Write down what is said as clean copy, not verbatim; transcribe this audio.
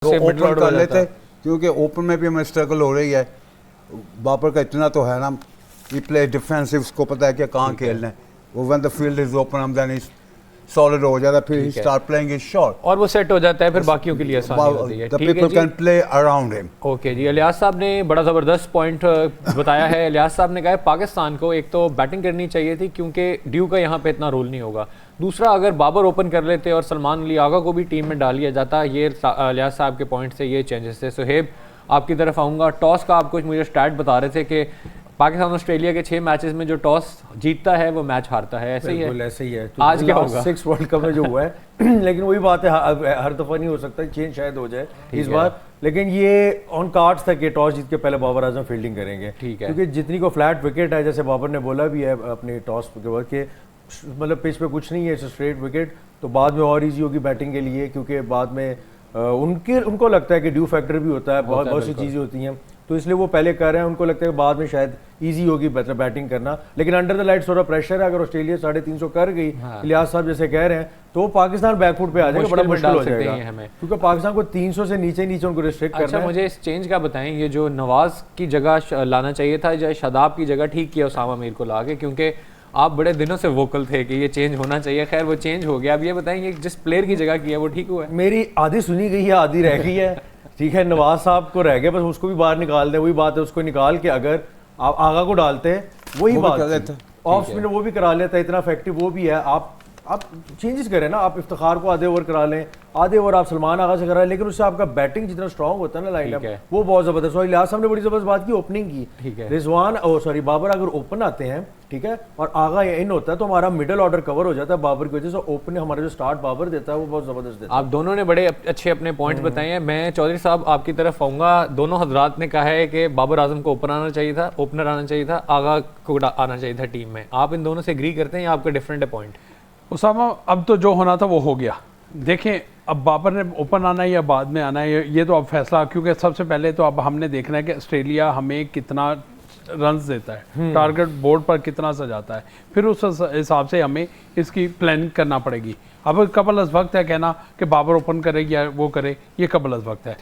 से open middle order कर हो जाता लेते है। क्योंकि ओपन में भी हमें स्ट्रगल हो रही है। बाबर का इतना तो है ना, ही प्ले डिफेंसिव, उसको पता है कि कहाँ खेलना है। वो when the field is open हम देन सॉलिड हो जाता है, फिर ही ठीक है। स्टार्ट प्लेइंग हिज शॉट, और वो सेट हो जाता है, फिर बाकियों के लिए आसानी होती है। द ठीक है पीपल जी। Can play around him. Okay जी, इलियास साहब ने बड़ा ज़बरदस्त पॉइंट बताया है। इलियास साहब ने कहा है पाकिस्तान को एक तो बैटिंग करनी चाहिए थी क्योंकि ड्यू का यहाँ पे इतना रोल नहीं होगा। दूसरा, अगर बाबर ओपन कर लेते और सलमान अली आगा को भी टीम में डाल लिया जाता, ये इलियास साहब के पॉइंट से ये चेंजेस थे। सुहेब, आपकी तरफ आऊँगा। टॉस का आप कुछ मुझे स्टैट बता रहे थे कि पाकिस्तान ऑस्ट्रेलिया के 6 मैचेस में जो टॉस जीतता है वो मैच हारता है, ऐसे ही है? बिल्कुल ऐसे ही है। तो आज क्या होगा? 6 वर्ल्ड कप में जो हुआ है लेकिन वही बात है, हर दफ़ा नहीं हो सकता, चेंज शायद हो जाए इस बार। लेकिन ये ऑन कार्ड्स था कि टॉस जीत के पहले बाबर आजम फील्डिंग करेंगे। ठीक है। क्योंकि जितनी को फ्लैट विकेट है, जैसे बाबर ने बोला भी है अपने टॉस के बाद कि मतलब पिच पे कुछ नहीं है, स्ट्रेट विकेट, तो बाद में और ईजी होगी बैटिंग के लिए। क्योंकि बाद में उनको लगता है कि ड्यू फैक्टर भी होता है, बहुत सी चीज़ें होती हैं, तो इसलिए वो पहले कर रहे हैं। उनको लगता है कि बाद में शायद इजी होगी बेटर बैटिंग करना। लेकिन अंडर द लाइट थोड़ा प्रेशर है, अगर ऑस्ट्रेलिया 350 कर गई, इलियास साहब जैसे कह रहे हैं, तो पाकिस्तान बैकफुट पे आ जाएगा, बड़ा मुश्किल हो जाएगा हमें, क्योंकि पाकिस्तान को 300 से नीचे उनको रिस्ट्रिक्ट करना है। मुझे इस चेंज का बताएं, ये जो नवाज की जगह लाना चाहिए था, या शादाब की जगह ठीक किया उसामा मीर को ला के? क्योंकि आप बड़े दिनों से वोकल थे कि ये चेंज होना चाहिए। खैर वो चेंज हो गया। अब ये बताएंगे जिस प्लेयर की जगह किया वो ठीक हुआ है? मेरी आधी सुनी गई है, आधी रह गई है। ठीक है, नवाज साहब को रह गया, बस उसको भी बाहर निकाल दें। वही बात है, उसको निकाल के अगर आप आगा को डालते हैं, वही बात ऑफ स्पिनर वो भी करा लेता है, इतना इफेक्टिव वो भी है। आप चेंजेस करें ना, आप इफ्तिखार को आधे ओवर करा लें, आधे ओवर आप सलमान आगा से करा लें, लेकिन उससे आपका बैटिंग जितना स्ट्रांग होता है ना लाइनअप, वो बहुत जबरदस्त। और इलियास साहब ने बड़ी जबरदस्त बात की ओपनिंग की। रिजवान बाबर अगर ओपन आते हैं, ठीक है, और आगा इन होता है, तो हमारा मिडिल ऑर्डर कवर हो जाता है बाबर की वजह से। ओपन हमारा जो स्टार्ट बाबर देता है वो बहुत जबरदस्त देता है। आप दोनों ने बड़े अच्छे अपने पॉइंट्स बताए हैं। मैं चौधरी साहब आपकी तरफ आऊँगा। दोनों हजरात ने कहा है कि बाबर आजम को ओपनर आना चाहिए था, आगा को आना चाहिए था टीम में। आप इन दोनों से एग्री करते हैं या आपका डिफरेंट है पॉइंट? उसामा, अब तो जो होना था वो हो गया। देखें, अब बाबर ने ओपन आना है या बाद में आना है, ये तो अब फैसला, क्योंकि सबसे पहले तो अब हमने देखना है कि ऑस्ट्रेलिया हमें कितना रन्स देता है, टारगेट बोर्ड पर कितना सजाता है, फिर उस हिसाब से हमें इसकी प्लानिंग करना पड़ेगी। अब कबल अज़ वक्त है कहना कि बाबर ओपन करे या वो करे, ये कबल अज़ वक्त है।